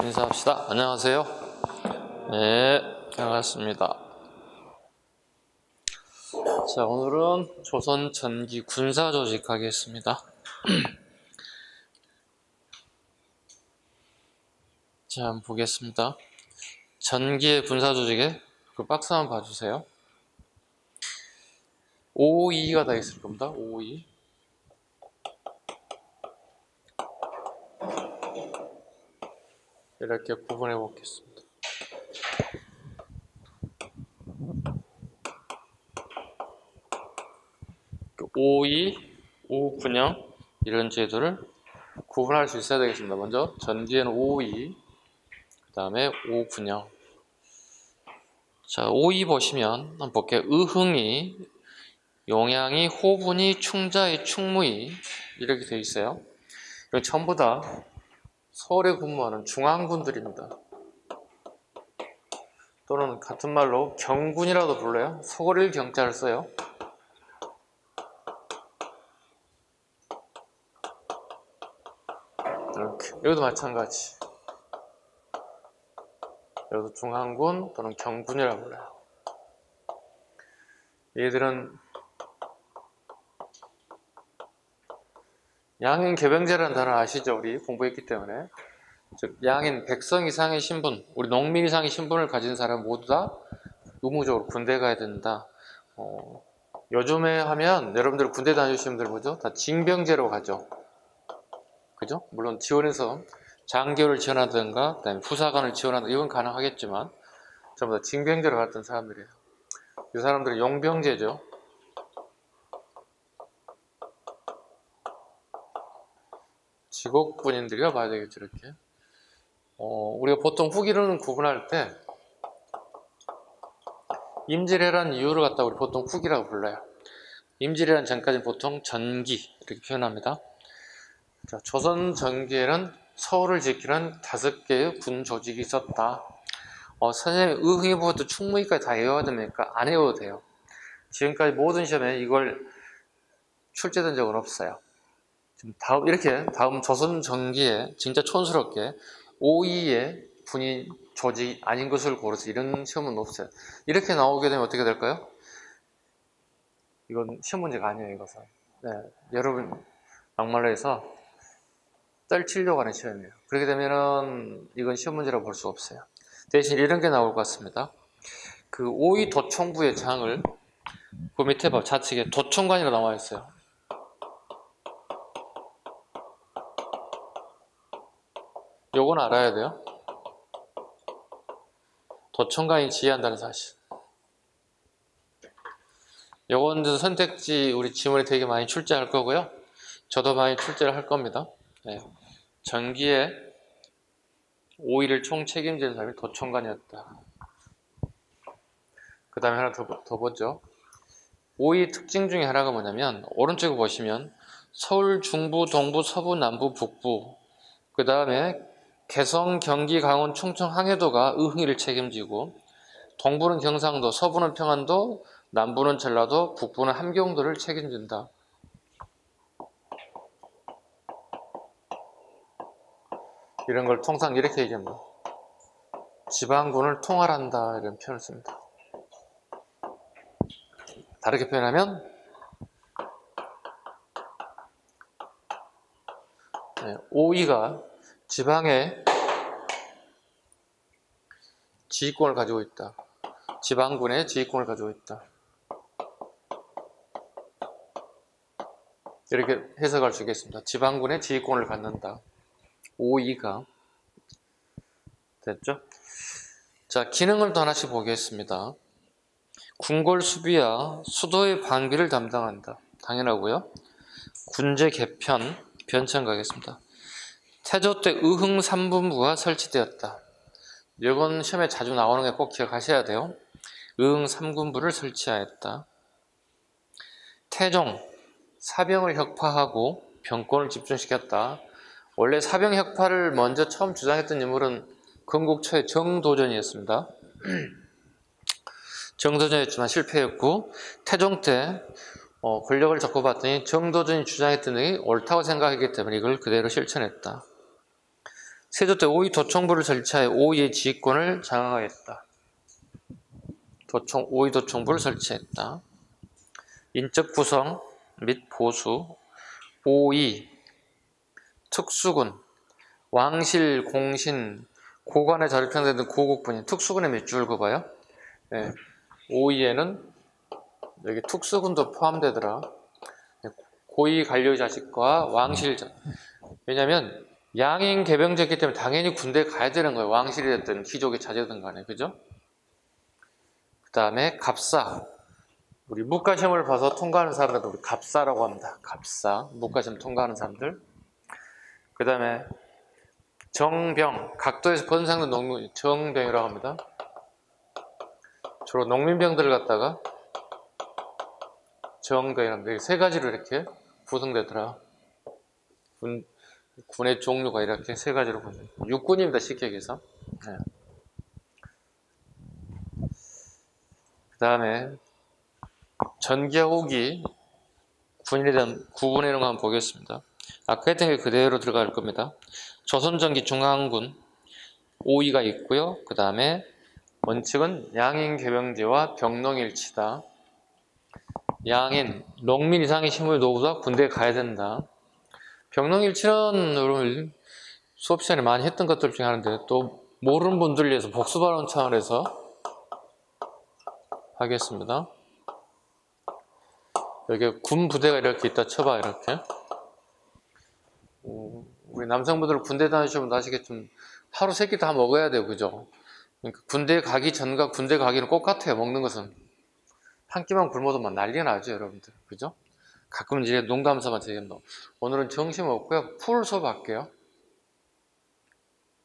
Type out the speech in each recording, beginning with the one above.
인사합시다. 안녕하세요. 네, 반갑습니다. 자, 오늘은 조선 전기 군사 조직 하겠습니다. 자, 한번 보겠습니다. 전기의 군사 조직에 그 박스 한번 봐주세요. 552가 다 있을 겁니다. 552. 이렇게 구분해 보겠습니다. 그 552, 5군형 이런 제도를 구분할 수 있어야 되겠습니다. 먼저 전기에는 552, 그 다음에 5군형. 자, 552 보시면 한번 볼게요. 의흥이, 용양이, 호분이, 충자이, 충무이 이렇게 되어 있어요. 이건 전부 다 서울에 근무하는 중앙군들입니다. 또는 같은 말로 경군이라도 불러요. 서울 경자를 써요. 이렇게. 여기도 마찬가지. 여기도 중앙군 또는 경군이라고 불러요. 얘들은 양인 개병제라는 단어 아시죠? 우리 공부했기 때문에. 즉 양인 백성 이상의 신분, 우리 농민 이상의 신분을 가진 사람 모두 다 의무적으로 군대 가야 된다. 요즘에 하면 여러분들 군대 다니시는 분들 뭐죠? 다 징병제로 가죠. 그죠? 물론 지원해서 장교를 지원하든가 그다음에 부사관을 지원하든가 이건 가능하겠지만 전부 다 징병제로 갔던 사람들이에요. 이 사람들은 용병제죠. 직업군인들이라 봐야 되겠죠. 이렇게. 우리가 보통 후기를 구분할 때 임질이라는 이유를 갖다 우리 보통 후기라고 불러요. 임질이라는 전까지는 보통 전기 이렇게 표현합니다. 자, 조선 전기에는 서울을 지키는 5개의 군 조직이 있었다. 선생님 의흥이부터 충무이까지 다 외워야 됩니까? 안 외워도 돼요. 지금까지 모든 시험에 이걸 출제된 적은 없어요. 지금 다음 조선 전기에 진짜 촌스럽게 5.2의 군인 조직 아닌 것을 고르서 이런 시험은 없어요. 이렇게 나오게 되면 어떻게 될까요? 이건 시험 문제가 아니에요, 이것은. 네, 여러분 막말로 해서 떨치려고 하는 시험이에요. 그렇게 되면은 이건 시험 문제라고 볼 수 없어요. 대신 이런 게 나올 것 같습니다. 그 5.2 도총부의 장을 그 밑에 봐, 좌측에 도총관이라고 나와 있어요. 요건 알아야 돼요. 도청관이 지휘한다는 사실. 요건 선택지 우리 지문에 되게 많이 출제할 거고요. 저도 많이 출제를 할 겁니다. 네. 전기에 5.2를 총 책임지는 사람이 도청관이었다. 그 다음에 하나 더 보죠. 5.2 특징 중에 하나가 뭐냐면 오른쪽에 보시면 서울, 중부, 동부, 서부, 남부, 북부 그 다음에 개성, 경기, 강원, 충청, 항해도가 의흥이를 책임지고 동부는 경상도, 서부는 평안도, 남부는 전라도, 북부는 함경도를 책임진다. 이런 걸 통상 이렇게 얘기합니다. 지방군을 통할한다 이런 표현을 씁니다. 다르게 표현하면 5.2가 지방의 지휘권을 가지고 있다. 지방군의 지휘권을 가지고 있다. 이렇게 해석할 수 있겠습니다. 지방군의 지휘권을 갖는다. 5.2가 됐죠? 자, 기능을 또 하나씩 보겠습니다. 궁궐 수비와 수도의 방비를 담당한다. 당연하고요. 군제 개편, 변천 가겠습니다. 태조 때 의흥 3분부가 설치되었다. 이건 시험에 자주 나오는 게 꼭 기억하셔야 돼요. 의흥 3군부를 설치하였다. 태종, 사병을 혁파하고 병권을 집중시켰다. 원래 사병 혁파를 먼저 처음 주장했던 인물은 건국초의 정도전이었습니다. 정도전이었지만 실패했고 태종 때 권력을 잡고 봤더니 정도전이 주장했던 게 옳다고 생각했기 때문에 이걸 그대로 실천했다. 세조 때 오이 도청부를 설치하여 오이의 지휘권을 장악하였다. 오이 도청부를 설치했다. 인적 구성 및 보수, 오이, 특수군, 왕실, 공신, 고관에 자립형되는 고국분인 특수군에 몇 줄 그어봐요? 네. 오이에는 여기 특수군도 포함되더라. 고위 관료 자식과 왕실 왜냐면 양인 개병제이기 때문에 당연히 군대에 가야 되는 거예요. 왕실이 됐든 귀족의 자제든 간에. 그죠? 그 다음에 갑사. 우리 문과시험을 봐서 통과하는 사람들 우리 갑사라고 합니다. 갑사. 문과시험 통과하는 사람들. 그 다음에 정병. 각도에서 번상된 농민 정병이라고 합니다. 주로 농민병들을 갖다가 정병이랍니다. 세 가지로 이렇게 구성되더라. 군의 종류가 이렇게 세 가지로 구성. 육군입니다. 쉽게 얘기해서. 네. 그 다음에 전기와 호기 군인에 대한 구분해 놓은 거 한번 보겠습니다. 아까 했던 게 그대로 들어갈 겁니다. 조선전기 중앙군 5위가 있고요. 그 다음에 원칙은 양인 개병제와 병농일치다. 양인, 농민 이상의 힘을 노후가 군대에 가야 된다. 병농일치는 여러분 수업 시간에 많이 했던 것들 중에 하나인데 또 모르는 분들을 위해서 복수발언 차원에서 하겠습니다. 여기 군 부대가 이렇게 있다 쳐봐. 이렇게 우리 남성분들 군대 다니시면 아시겠지만 하루 세 끼 다 먹어야 돼요. 그죠? 그러니까 군대 가기 전과 군대 가기는 똑같아요. 먹는 것은 한 끼만 굶어도 막 난리가 나죠. 여러분들. 그죠? 가끔 이제 농담 삼아 제가 오늘은 점심 없고요. 풀 수업 할게요.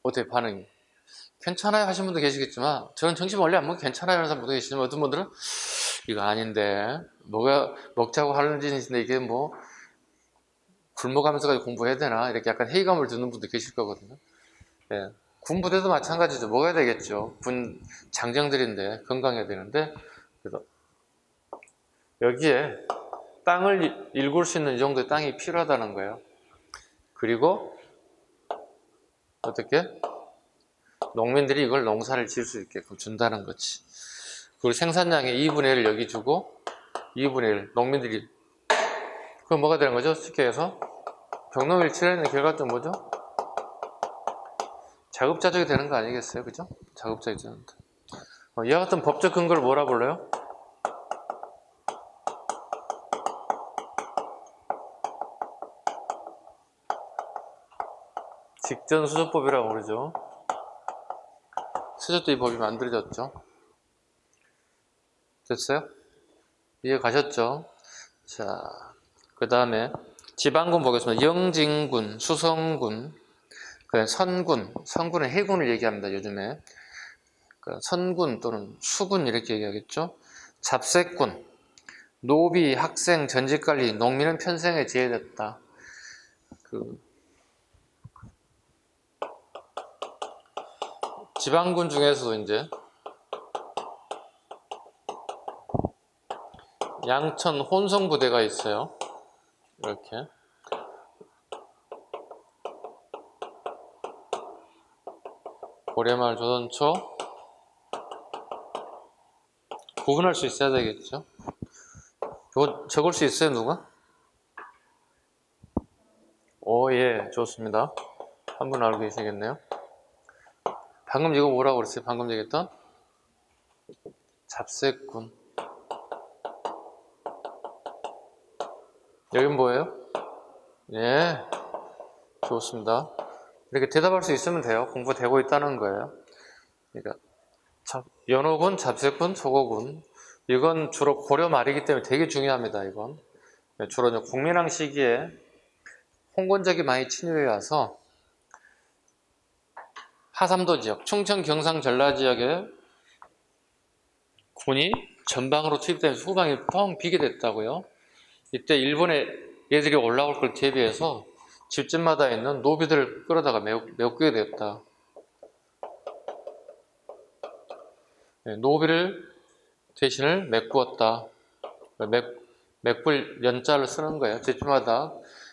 어때요? 반응이? 괜찮아요 하시는 분도 계시겠지만 저는 점심 원래 안 먹고 괜찮아요 하는 사람도 계시지만 어떤 분들은 이거 아닌데 먹자고 하는 짓인데 이게 뭐 굶어가면서까지 공부해야 되나 이렇게 약간 회의감을 드는 분도 계실 거거든요. 예. 군 부대도 마찬가지죠. 먹어야 되겠죠. 군 장정들인데 건강해야 되는데 그래서 여기에 땅을 일굴 수 있는 이 정도의 땅이 필요하다는 거예요. 그리고 어떻게? 농민들이 이걸 농사를 지을 수 있게끔 준다는 거지. 그리고 생산량의 2분의 1을 여기 주고 2분의 1 농민들이 그럼 뭐가 되는 거죠? 쉽게 해서 병농일치라는 결과점 뭐죠? 자급자족이 되는 거 아니겠어요? 그죠? 자급자족이 되는데 이와 같은 법적 근거를 뭐라 불러요? 직전수조법이라고 그러죠. 세조 때 이 법이 만들어졌죠. 됐어요? 이해 가셨죠? 자, 그 다음에 지방군 보겠습니다. 영진군, 수성군, 그다음에 선군, 선군은 해군을 얘기합니다. 요즘에 선군 또는 수군 이렇게 얘기하겠죠. 잡색군, 노비, 학생, 전직관리, 농민은 편성에 제외됐다. 지방군 중에서도 이제 양천 혼성부대가 있어요. 이렇게 고려말 조선초 구분할 수 있어야 되겠죠. 이거 적을 수 있어요, 누가? 오, 예, 좋습니다. 한 분 알고 계시겠네요. 방금 이거 뭐라고 그랬어요? 방금 얘기했던 잡색군. 여긴 뭐예요? 예, 좋습니다. 이렇게 대답할 수 있으면 돼요. 공부가 되고 있다는 거예요. 그러니까 연호군, 잡색군, 소고군. 이건 주로 고려 말이기 때문에 되게 중요합니다. 이건 주로 국민왕 시기에 홍건적이 많이 침입해 와서 하삼도 지역, 충청, 경상, 전라 지역에 군이 전방으로 투입되면서 후방이 뻥 비게 됐다고요. 이때 일본에 얘들이 올라올 걸 대비해서 집집마다 있는 노비들을 끌어다가 메꾸게 되었다. 노비를 대신을 메꾸었다. 메꿀 연자를 쓰는 거예요. 집집마다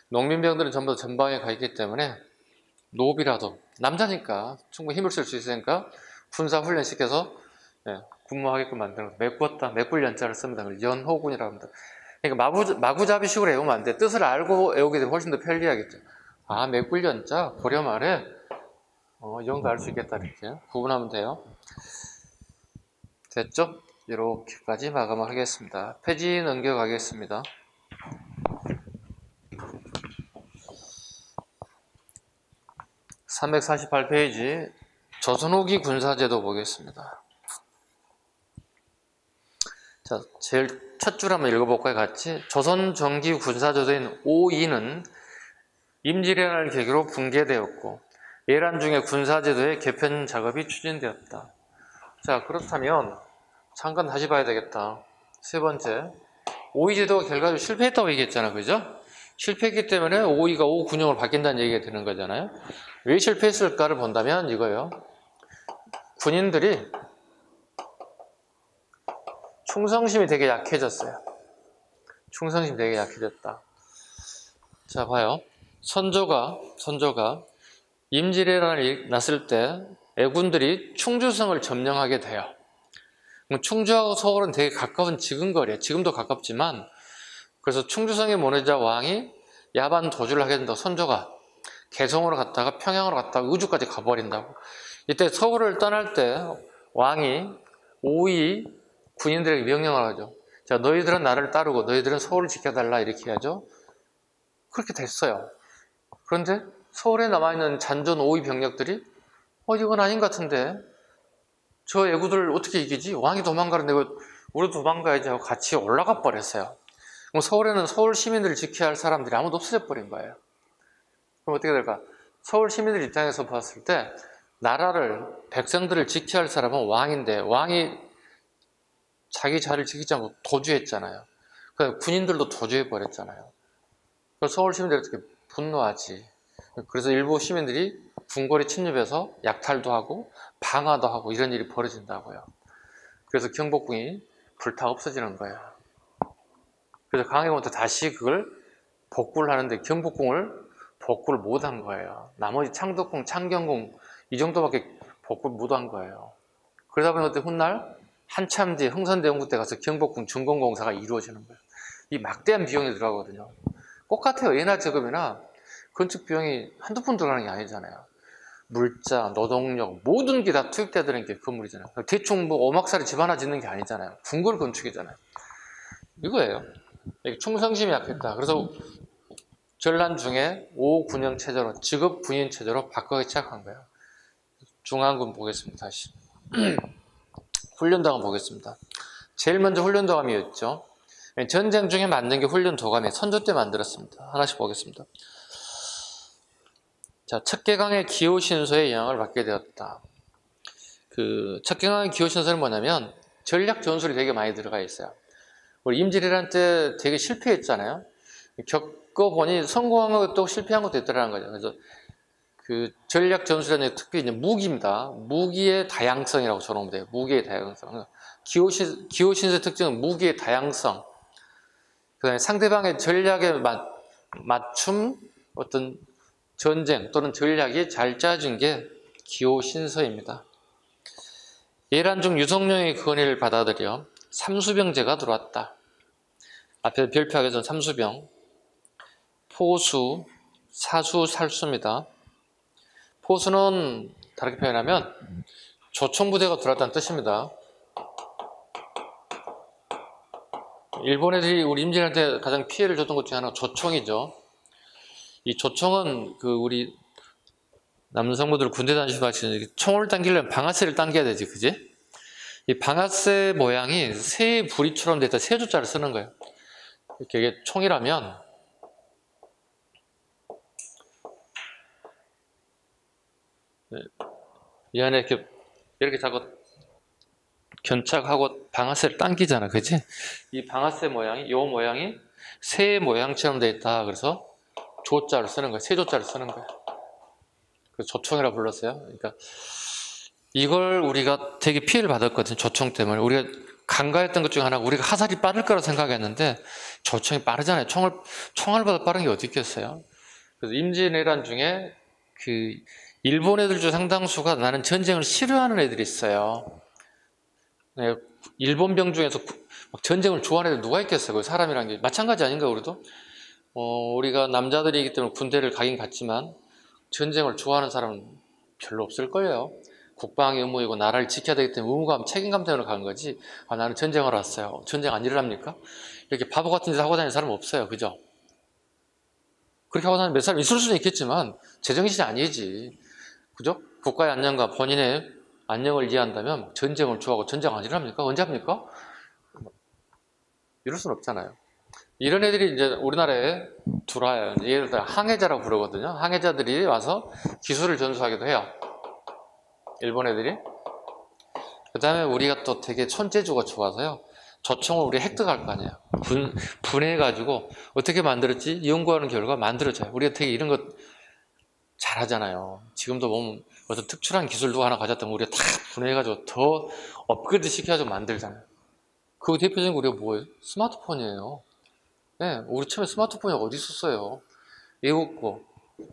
농민병들은 전부 다 전방에 가 있기 때문에 노비라도 남자니까 충분히 힘을 쓸 수 있으니까 군사 훈련 시켜서 군무하게끔 만드는 거죠. 메꾸었다, 메꿀 연자를 씁니다. 연호군이라고 합니다. 그러니까 마구잡이식으로 외우면 안 돼. 뜻을 알고 외우게 되면 훨씬 더 편리하겠죠. 아, 메꿀 연자, 고려 말에 이 정도 알 수 있겠다. 이렇게 구분하면 돼요. 됐죠? 이렇게까지 마감을 하겠습니다. 페이지 넘겨가겠습니다. 348페이지 조선 후기 군사제도 보겠습니다. 자, 제일 첫 줄 한번 읽어볼까요? 같이. 조선 정기 군사제도인 오이는 임진왜란을 계기로 붕괴되었고 예란 중에 군사제도의 개편 작업이 추진되었다. 자, 그렇다면 잠깐 다시 봐야 되겠다. 세 번째, 오이제도가 결과적으로 실패했다고 얘기했잖아, 그죠? 실패했기 때문에 오이가 오군용으로 바뀐다는 얘기가 되는 거잖아요. 왜 실패했을까를 본다면 이거예요. 군인들이 충성심이 되게 약해졌어요. 충성심이 되게 약해졌다. 자, 봐요. 선조가 임진왜란이 났을 때 애군들이 충주성을 점령하게 돼요. 충주하고 서울은 되게 가까운 지근거리예요. 지금도 가깝지만, 그래서 충주성의 모내자 왕이 야반 도주를 하게 된다. 선조가 개성으로 갔다가 평양으로 갔다가 의주까지 가버린다고. 이때 서울을 떠날 때 왕이 오이 군인들에게 명령을 하죠. 자, 너희들은 나를 따르고 너희들은 서울을 지켜달라, 이렇게 하죠. 그렇게 됐어요. 그런데 서울에 남아있는 잔존 오이 병력들이 이건 아닌 것 같은데 저 애구들 어떻게 이기지? 왕이 도망가는데 왜 우리도 도망가야지 하고 같이 올라가 버렸어요. 그럼 서울에는 서울 시민들을 지켜야 할 사람들이 아무도 없어져 버린 거예요. 그럼 어떻게 될까? 서울 시민들 입장에서 봤을 때 나라를, 백성들을 지켜야 할 사람은 왕인데 왕이 자기 자리를 지키지 않고 도주했잖아요. 그래서 군인들도 도주해 버렸잖아요. 그래서 서울 시민들이 어떻게 분노하지. 그래서 일부 시민들이 궁궐에 침입해서 약탈도 하고 방화도 하고 이런 일이 벌어진다고요. 그래서 경복궁이 불타 없어지는 거예요. 그래서 강해군부터 다시 그걸 복구를 하는데 경복궁을 복구를 못한 거예요. 나머지 창덕궁, 창경궁 이 정도밖에 복구를 못한 거예요. 그러다 보니 어때 훗날 한참 뒤에 흥선대원군 때 가서 경복궁 준공공사가 이루어지는 거예요. 이 막대한 비용이 들어가거든요. 똑같아요. 예나 지금이나 건축 비용이 한두 푼 들어가는 게 아니잖아요. 물자, 노동력 모든 게 다 투입돼야 되는 게 건물이잖아요. 대충 뭐 오막살이 집 하나 짓는 게 아니잖아요. 궁궐 건축이잖아요. 이거예요. 충성심이 약했다. 그래서 전란 중에 5군영 체제로, 직업 군인 체제로 바꾸기 시작한 거예요. 중앙군 보겠습니다. 다시 훈련도감 보겠습니다. 제일 먼저 훈련도감이었죠. 전쟁 중에 만든 게 훈련도감이에요. 선조 때 만들었습니다. 하나씩 보겠습니다. 자, 척계강의 기호신소의 영향을 받게 되었다. 그 척계강의 기호신소는 뭐냐면 전략 전술이 되게 많이 들어가 있어요. 우리 임진왜란 때 되게 실패했잖아요. 겪어보니 성공한 것도 실패한 것도 있더라는 거죠. 그래서 그 전략 전술에는 특히 이제 무기입니다. 무기의 다양성이라고 적으면 돼요. 무기의 다양성. 기호신소의 특징은 무기의 다양성. 그다음에 상대방의 전략에 맞춤 어떤 전쟁 또는 전략이 잘 짜진 게 기호신서입니다. 예란 중 유성룡의 건의를 받아들여 삼수병제가 들어왔다. 앞에 별표하기 전 삼수병, 포수, 사수, 살수입니다. 포수는 다르게 표현하면 조총부대가 들어왔다는 뜻입니다. 일본 애들이 우리 임진왜란 때 가장 피해를 줬던 것 중에 하나가 조총이죠. 이 조총은 그 우리 남성분들 군대 다니시고 하시는 총을 당기려면 방아쇠를 당겨야 되지, 그지? 이 방아쇠 모양이 새의 부리처럼 됐다 새조자를 쓰는 거예요. 이렇게 이게 총이라면 이 안에 이렇게 자꾸 견착하고 방아쇠를 당기잖아, 그지? 이 방아쇠 모양이, 이 모양이 새 모양처럼 돼 있다. 그래서 조자를 쓰는 거예요. 세조자를 쓰는 거예요. 그래서 조총이라고 불렀어요. 그러니까 이걸 우리가 되게 피해를 받았거든요. 조총 때문에. 우리가 간과했던 것 중에 하나가 우리가 화살이 빠를 거라 생각했는데 조총이 빠르잖아요. 총알보다 빠른 게 어디 있겠어요. 그래서 임진왜란 중에 그 일본 애들 중 상당수가 나는 전쟁을 싫어하는 애들이 있어요. 네, 일본 병 중에서 막 전쟁을 좋아하는 애들 누가 있겠어요? 그 사람이란 게 마찬가지 아닌가 우리도? 우리가 남자들이기 때문에 군대를 가긴 갔지만 전쟁을 좋아하는 사람은 별로 없을 거예요. 국방의 의무이고 나라를 지켜야 되기 때문에 의무감, 책임감 때문에 가는 거지. 아, 나는 전쟁하러 왔어요. 전쟁 안 일어납니까? 이렇게 바보 같은 짓 하고 다니는 사람 없어요. 그죠? 그렇게 하고 다니는 몇 사람 있을 수는 있겠지만 제정신이 아니지. 그죠? 국가의 안녕과 본인의 안녕을 이해한다면 전쟁을 좋아하고 전쟁 안 일어납니까? 언제 합니까? 이럴 수는 없잖아요. 이런 애들이 이제 우리나라에 들어와요. 예를 들어 항해자라고 부르거든요. 항해자들이 와서 기술을 전수하기도 해요. 일본 애들이. 그 다음에 우리가 또 되게 손재주가 좋아서요. 조총을 우리 획득할 거 아니에요. 분해해가지고 어떻게 만들었지? 연구하는 결과 만들어져요. 우리가 되게 이런 거 잘하잖아요. 지금도 보면 어떤 특출한 기술 누가 하나 가졌다면 우리가 다 분해해가지고 더 업그레이드 시켜가지고 만들잖아요. 그 대표적인 거 우리가 뭐예요? 스마트폰이에요. 네, 우리 처음에 스마트폰이 어디 있었어요? 미국 거,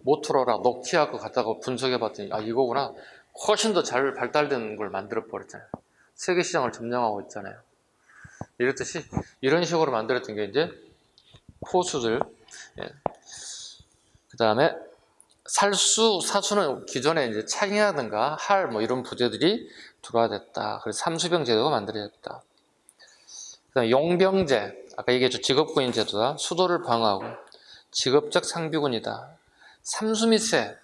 모토로라, 노키아 거 갖다가 분석해봤더니 아 이거구나. 훨씬 더 잘 발달된 걸 만들어 버렸잖아요. 세계 시장을 점령하고 있잖아요. 이렇듯이 이런 식으로 만들었던 게 이제 포수들. 예. 그 다음에 살수, 사수는 기존에 이제 창이라든가 할 뭐 이런 부대들이 들어와됐다. 그래서 삼수병 제도가 만들어졌다. 그 다음에 용병제, 아까 얘기했죠. 직업군인 제도다. 수도를 방어하고 직업적 상비군이다. 삼수미세,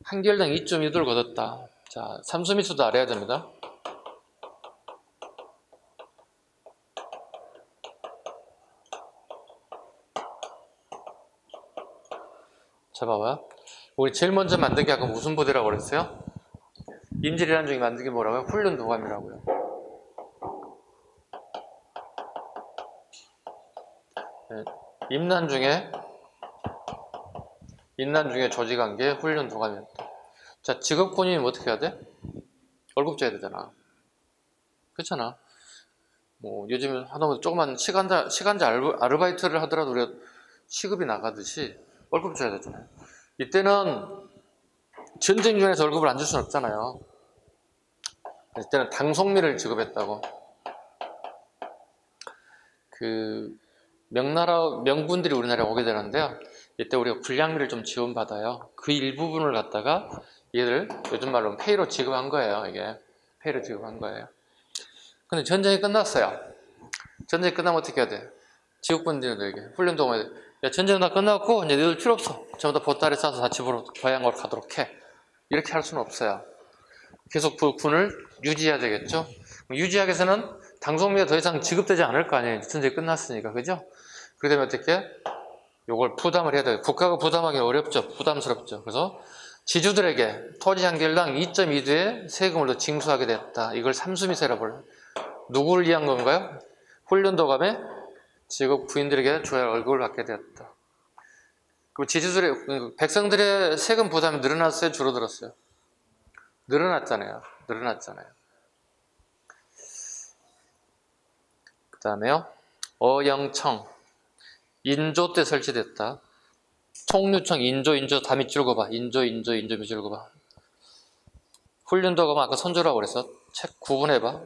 한결당 2.2도를 거뒀다. 자, 삼수미수도 알아야 됩니다. 자, 봐봐요. 우리 제일 먼저 만든 게 아까 무슨 부대라고 그랬어요? 임질이라는 중에 만든 게 뭐라고요? 훈련도감이라고요. 네. 임난 중에 조직한 게 훈련도감이었다. 자, 직업군인이면 어떻게 해야 돼? 월급 줘야 되잖아. 그렇잖아. 뭐 요즘 하다못해 조그만 시간제 아르바이트를 하더라도 우리가 시급이 나가듯이 월급 줘야 되잖아요. 이때는 전쟁 중에서 월급을 안 줄 수는 없잖아요. 이때는 당송미를 지급했다고. 그 명분들이 우리나라에 오게 되는데요. 이때 우리가 군량미를 좀 지원받아요. 그 일부분을 갖다가 얘들 요즘 말로 페이로 지급한 거예요. 이게 페이로 지급한 거예요. 근데 전쟁이 끝났어요. 전쟁이 끝나면 어떻게 해야 돼? 지역군들에게 훈련동에 야 전쟁 다 끝났고 이제 너희들 필요 없어. 전부 다 보따리 싸서 다 집으로 고향으로 가도록 해. 이렇게 할 수는 없어요. 계속 그 군을 유지해야 되겠죠. 유지하기 위해서는 당송미가 더 이상 지급되지 않을 거 아니에요. 전쟁이 끝났으니까. 그죠? 그러게 되면 어떻게? 요걸 부담을 해야 돼요. 국가가 부담하기 어렵죠. 부담스럽죠. 그래서 지주들에게 토지 한 개당 2.2도의 세금을 더 징수하게 됐다. 이걸 삼수미세라고 불러요. 누구를 위한 건가요? 훈련도감에 직업 부인들에게 줘야 할 월급을 받게 되었다. 그리고 지주들의, 백성들의 세금 부담이 늘어났어요? 줄어들었어요? 늘어났잖아요. 그 다음에요. 어영청. 인조 때 설치됐다. 총류청, 인조 다 밑줄 그어봐. 인조 밑줄 그어봐. 훈련도감 아까 선조라고 그랬어. 책 구분해봐.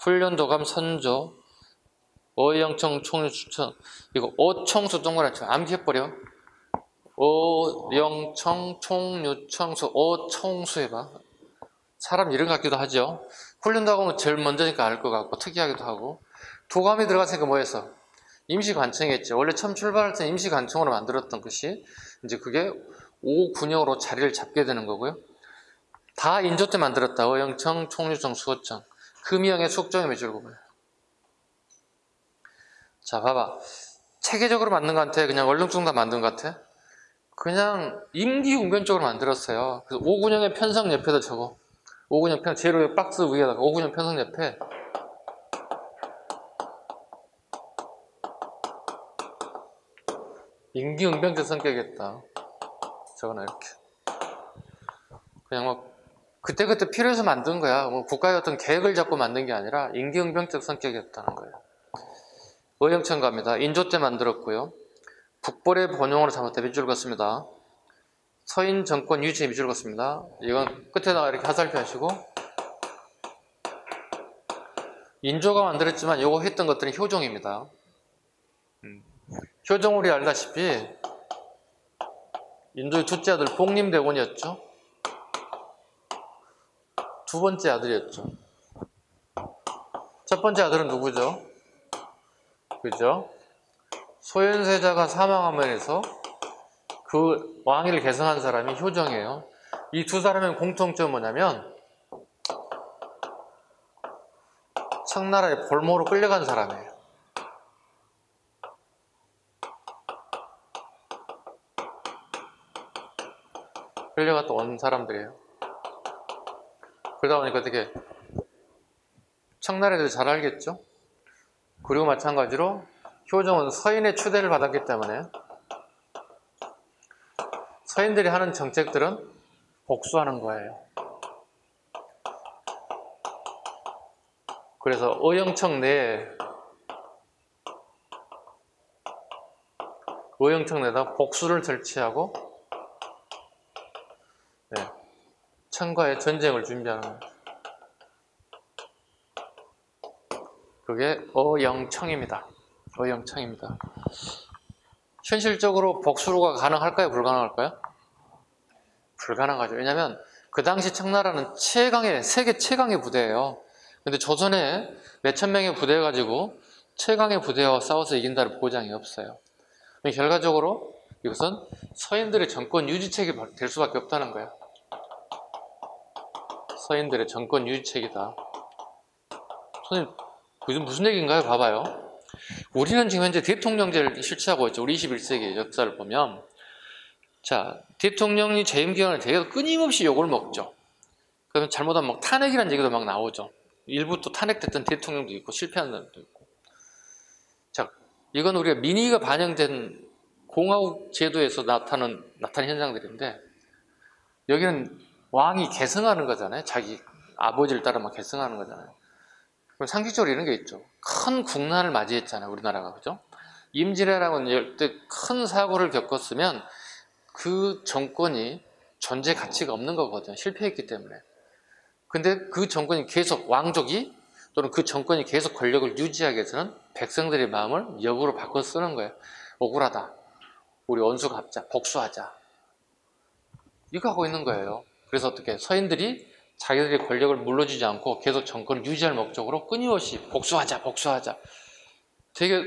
훈련도감, 선조, 어영청, 총류청. 이거 어청수 동그랗죠. 암기해버려. 어영청, 총류청수, 어청수 해봐. 사람 이름 같기도 하죠. 훈련도감은 제일 먼저니까 알 것 같고 특이하기도 하고. 도감이 들어갔으니까 뭐였어? 임시관청이었죠. 원래 처음 출발할 때 임시관청으로 만들었던 것이 이제 그게 5군역으로 자리를 잡게 되는 거고요. 다 인조 때 만들었다. 어영청, 총류청, 수호청. 금이영의 숙정의 밑줄 그어요. 자, 봐봐. 체계적으로 만든 것 같아? 그냥 얼렁뚱땅 만든 것 같아? 그냥 임기응변적으로 만들었어요. 그래서 5군역의 편성 옆에다 적어. 5군역 편성, 제일 박스 위에다가 5군역 편성 옆에 임기응변적 성격이겠다. 적어놔 이렇게. 그냥 뭐 그때그때 필요해서 만든 거야. 뭐 국가의 어떤 계획을 잡고 만든 게 아니라 임기응변적 성격이었다는 거예요. 어영청 갑니다. 인조 때 만들었고요. 북벌의 번용으로 잡았다. 밑줄 긋습니다. 서인 정권 유지의 밑줄 긋습니다. 이건 끝에다가 이렇게 하살표 하시고, 인조가 만들었지만 요거 했던 것들은 효종입니다. 효종 우리 알다시피 인조의 둘째 아들 복림대원이었죠. 두 번째 아들이었죠. 첫 번째 아들은 누구죠? 그죠? 소현세자가 사망하면서 그 왕위를 계승한 사람이 효종이에요. 이 두 사람의 공통점은 뭐냐면 청나라의 볼모로 끌려간 사람이에요. 끌려갔다 온 사람들이에요. 그러다 보니까 어떻게 청나라애들 잘 알겠죠? 그리고 마찬가지로 효종은 서인의 추대를 받았기 때문에 서인들이 하는 정책들은 복수하는 거예요. 그래서 의영청 내에 의영청내에다 복수를 설치하고 청과의 전쟁을 준비하는 거예요. 그게 의영청입니다. 의영청입니다. 현실적으로 복수가 가능할까요? 불가능할까요? 불가능하죠. 왜냐하면 그 당시 청나라는 세계 최강의 부대예요. 근데 조선에 몇천 명의 부대 가지고 최강의 부대와 싸워서 이긴다는 보장이 없어요. 결과적으로 이것은 서인들의 정권 유지책이 될 수밖에 없다는 거예요. 서인들의 정권 유지책이다. 선생님, 그게 무슨 얘기인가요? 봐봐요. 우리는 지금 현재 대통령제를 실시하고 있죠. 우리 21세기 역사를 보면. 자, 대통령이 재임 기간을 되게 끊임없이 욕을 먹죠. 그러면 잘못하면 막 탄핵이라는 얘기도 막 나오죠. 일부 또 탄핵됐던 대통령도 있고 실패한 사람도 있고. 자, 이건 우리가 민의가 반영된 공화국 제도에서 나타난 현상들인데, 여기는 왕이 계승하는 거잖아요. 자기 아버지를 따라 막 계승하는 거잖아요. 그럼 상식적으로 이런 게 있죠. 큰 국난을 맞이했잖아요, 우리나라가. 그죠? 임진왜란은 이때 큰 사고를 겪었으면 그 정권이 존재 가치가 없는 거거든요. 실패했기 때문에. 근데 그 정권이 계속, 왕족이 또는 그 정권이 계속 권력을 유지하기 위해서는 백성들의 마음을 역으로 바꿔 쓰는 거예요. 억울하다. 우리 원수 갚자. 복수하자. 이거 하고 있는 거예요. 그래서 어떻게 서인들이 자기들의 권력을 물러주지 않고 계속 정권을 유지할 목적으로 끊임없이 복수하자. 되게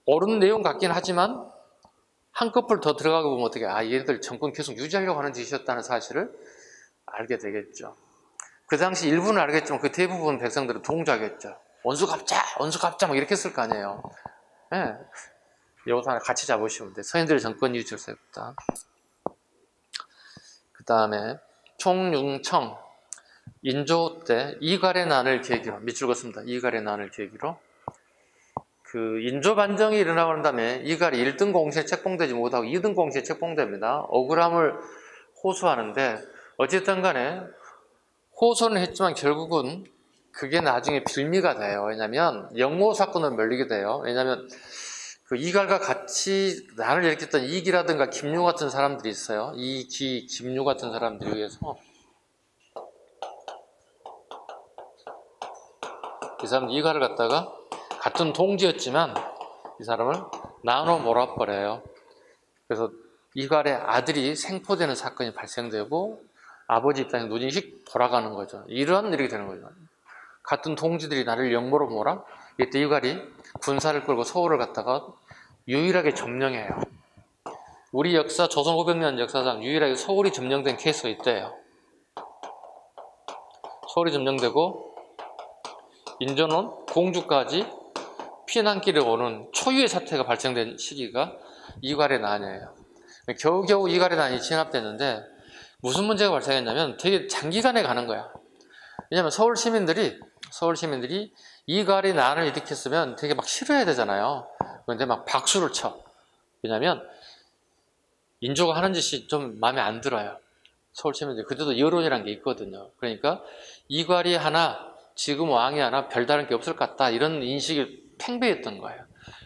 옳은 내용 같긴 하지만 한꺼풀 더 들어가고 보면 어떻게, 얘네들 정권 계속 유지하려고 하는 짓이었다는 사실을 알게 되겠죠. 그 당시 일부는 알겠지만 그 대부분 백성들은 동조하겠죠. 원수 갚자 막 이렇게 했을 거 아니에요. 네. 이것도 하나 같이 잡으시면 돼요. 서인들의 정권 유지였다. 그 다음에 총융청, 인조 때 이갈의 난을 계기로, 밑줄 긋습니다. 이갈의 난을 계기로 그 인조 반정이 일어나고 난 다음에 이갈이 1등 공시에 책봉되지 못하고 2등 공시에 책봉됩니다. 억울함을 호소하는데 어쨌든 간에 호소는 했지만 결국은 그게 나중에 빌미가 돼요. 왜냐하면 영모 사건을 멀리게 돼요. 왜냐하면 그 이갈과 같이 난을 일으켰던 이기라든가 김유 같은 사람들이 있어요. 이기, 김유 같은 사람들에 의해서 이 사람 이갈을 갖다가 같은 동지였지만 이 사람을 나눠 몰아버려요. 그래서 이갈의 아들이 생포되는 사건이 발생되고 아버지 입장에서 노진식 돌아가는 거죠. 이런 일이 되는 거죠. 같은 동지들이 나를 영모로 몰아 이때 이갈이 군사를 끌고 서울을 갔다가 유일하게 점령해요. 우리 역사 조선 500년 역사상 유일하게 서울이 점령된 케이스가 있대요. 서울이 점령되고 인조는 공주까지 피난길에 오는 초유의 사태가 발생된 시기가 이갈의 난이에요. 겨우겨우 이갈의 난이 진압됐는데 무슨 문제가 발생했냐면 되게 장기간에 가는 거야. 왜냐하면 서울 시민들이 이갈의 난을 일으켰으면 되게 막 싫어해야 되잖아요. 그런데 막 박수를 쳐. 왜냐하면 인조가 하는 짓이 좀 마음에 안 들어요. 서울 시민들이. 그때도 여론이라는 게 있거든요. 그러니까 이갈이 하나, 지금 왕이 하나 별다른 게 없을 것 같다. 이런 인식이 팽배했던 거예요.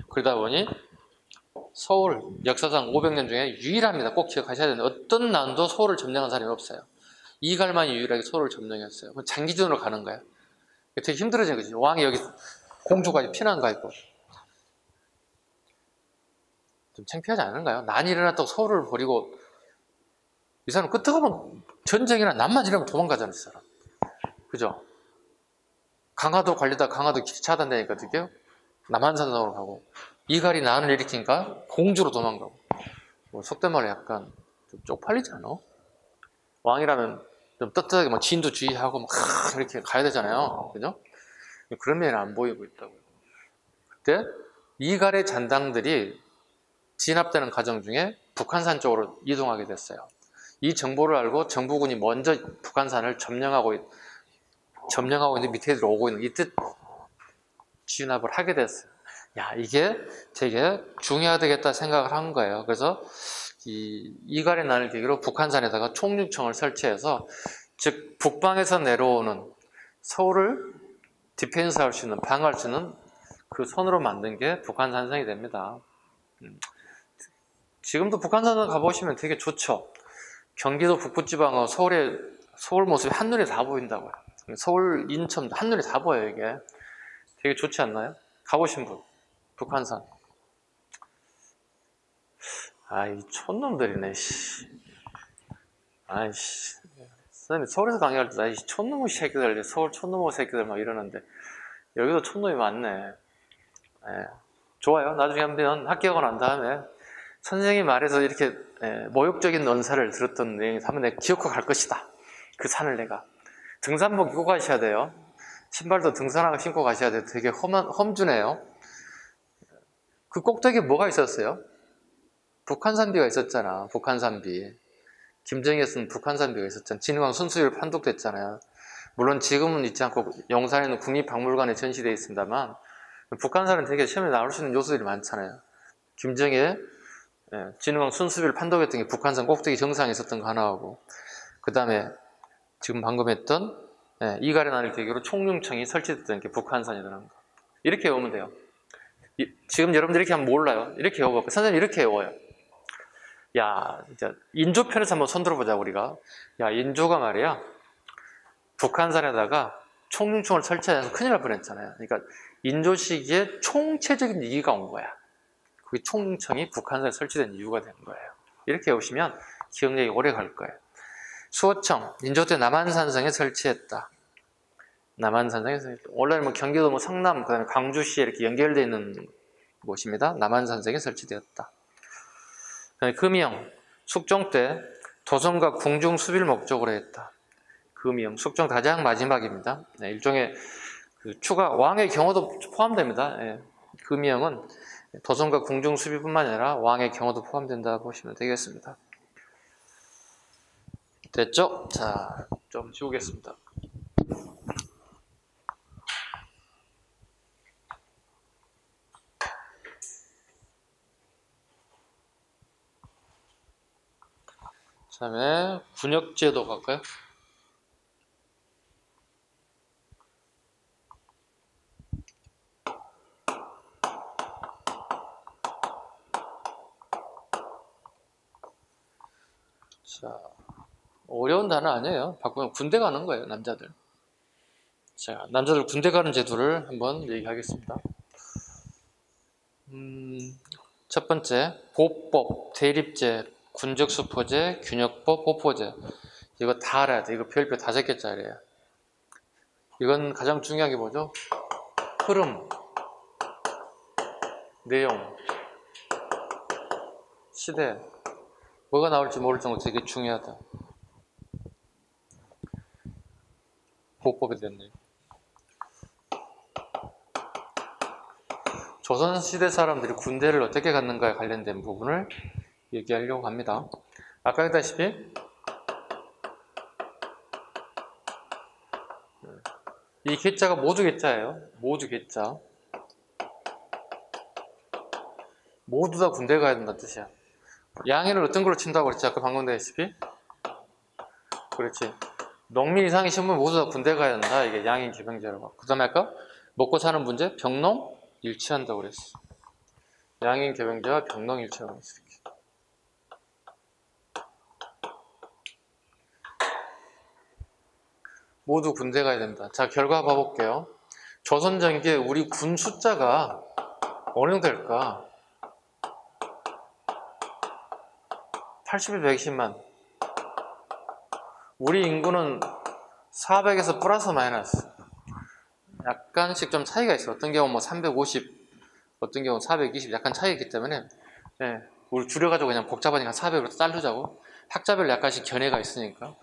그러다 보니 서울 역사상 500년 중에 유일합니다. 꼭 기억하셔야 되는데 어떤 난도 서울을 점령한 사람이 없어요. 이갈만이 유일하게 서울을 점령했어요. 장기전으로 가는 거예요. 되게 힘들어진 거지. 왕이 여기 공주까지 피난 가 있고. 좀 창피하지 않은가요? 난이 일어났다고 서울을 버리고 이 사람 끝에 가면 전쟁이나 난만 지르면 도망가잖아요. 이 사람. 그죠? 강화도 관리다 강화도 길 차단되니까 어떻게 남한산성으로 가고 이갈이 난을 일으키니까 공주로 도망가고 뭐 속된 말로 약간 좀 쪽팔리지 않아? 왕이라면 좀 떳떳하게 막 진도 주의하고 막 이렇게 가야 되잖아요. 그죠? 그런 면이 안 보이고 있다고요. 그때 이갈의 잔당들이 진압되는 과정 중에 북한산 쪽으로 이동하게 됐어요. 이 정보를 알고 정부군이 먼저 북한산을 점령하고 있는 밑에 들어오고 있는 이때 진압을 하게 됐어요. 야, 이게 되게 중요하겠다 생각을 한 거예요. 그래서 이갈의 난을 계기로 북한산에다가 총육청을 설치해서 즉 북방에서 내려오는 서울을 디펜스할 수 있는 방어할 수 있는 그 선으로 만든 게 북한산성이 됩니다. 지금도 북한산성 가보시면 되게 좋죠. 경기도 북부지방하고 서울 모습이 한눈에 다 보인다고요. 서울, 인천 한눈에 다 보여요. 이게 되게 좋지 않나요? 가보신 분 북한산. 아이 촌놈들이네. 아이씨. 선생님 서울에서 강의할 때 아이 촌놈의 새끼들, 서울 촌놈의 새끼들 막 이러는데 여기도 촌놈이 많네. 예. 좋아요. 나중에 한번 학교가 난 다음에 선생님이 말해서 이렇게 모욕적인 언사를 들었던 내용이 한번 내가 기억하고 갈 것이다. 그 산을 내가 등산복 입고 가셔야 돼요. 신발도 등산화가 신고 가셔야 돼요. 되게 험준해요. 그 꼭대기에 뭐가 있었어요? 북한산비가 있었잖아. 북한산비. 김정희가 쓴 북한산비가 있었잖아. 진흥왕 순수율 판독됐잖아요. 물론 지금은 있지 않고 용산에 있는 국립박물관에 전시되어 있습니다만 북한산은 되게 시험에 나올 수 있는 요소들이 많잖아요. 김정희의 진흥왕 순수율 판독했던 게 북한산 꼭대기 정상에 있었던 거 하나하고 그 다음에 지금 방금 했던 이갈의 난을 계기로 총융청이 설치됐던 게 북한산이라는 거. 이렇게 외우면 돼요. 지금 여러분들 이렇게 하면 몰라요. 이렇게 외워볼까요? 선생님 이렇게 외워요. 야, 이제 인조편에서 한번 손들어보자 우리가. 야, 인조가 말이야 북한산에다가 총융청을 설치해서 큰일 날 뻔했잖아요. 그러니까 인조 시기에 총체적인 위기가 온 거야. 그 총융청이 북한산에 설치된 이유가 된 거예요. 이렇게 외우시면 기억력이 오래 갈 거예요. 수호청, 인조 때 남한산성에 설치했다. 남한산성에 설치했다. 원래는 뭐 경기도 뭐 성남, 그다음에 광주시에 이렇게 연결되어 있는 곳입니다. 남한산성에 설치되었다. 그다음에 금이영, 숙종 때 도성과 궁중 수비를 목적으로 했다. 금이영, 숙종 가장 마지막입니다. 일종의 그 추가 왕의 경호도 포함됩니다. 금이영은 도성과 궁중 수비뿐만 아니라 왕의 경호도 포함된다고 보시면 되겠습니다. 됐죠? 자, 좀 지우겠습니다. 그 다음에 군역제도 갈까요? 자, 어려운 단어 아니에요. 바꾸면 군대 가는 거예요, 남자들. 자, 남자들 군대 가는 제도를 한번 얘기하겠습니다. 첫 번째, 보법, 대립제, 군적수포제, 균역법, 보포제. 이거 다 알아야 돼. 이거 별표 5개짜리예요. 이건 가장 중요한 게 뭐죠? 흐름, 내용, 시대. 뭐가 나올지 모를 정도로 되게 중요하다. 보법이 됐네요. 조선시대 사람들이 군대를 어떻게 갔는가에 관련된 부분을 얘기하려고 합니다. 아까 했다시피 이 개자가 모두 개자예요. 모두 개자. 모두 다 군대 가야 된다는 뜻이야. 양해를 어떤 걸로 친다고 그랬지? 아까 방금 했다시피 그렇지. 농민 이상의 신분 모두 다 군대 가야 된다. 이게 양인 기병제라고. 그 다음에 아까 먹고 사는 문제 병농 일치한다고 그랬어. 양인 개병제와 병농일체가 있을게. 모두 군대 가야 됩니다. 자, 결과 봐볼게요. 조선전기에 우리 군 숫자가 어느 정도 될까? 80에서 120만. 우리 인구는 400에서 플러스 마이너스 약간씩 좀 차이가 있어. 어떤 경우는 뭐 350, 어떤 경우는 420 약간 차이가 있기 때문에 우리 줄여가지고 그냥 복잡하니까 400으로 자르자고. 학자별로 약간씩 견해가 있으니까.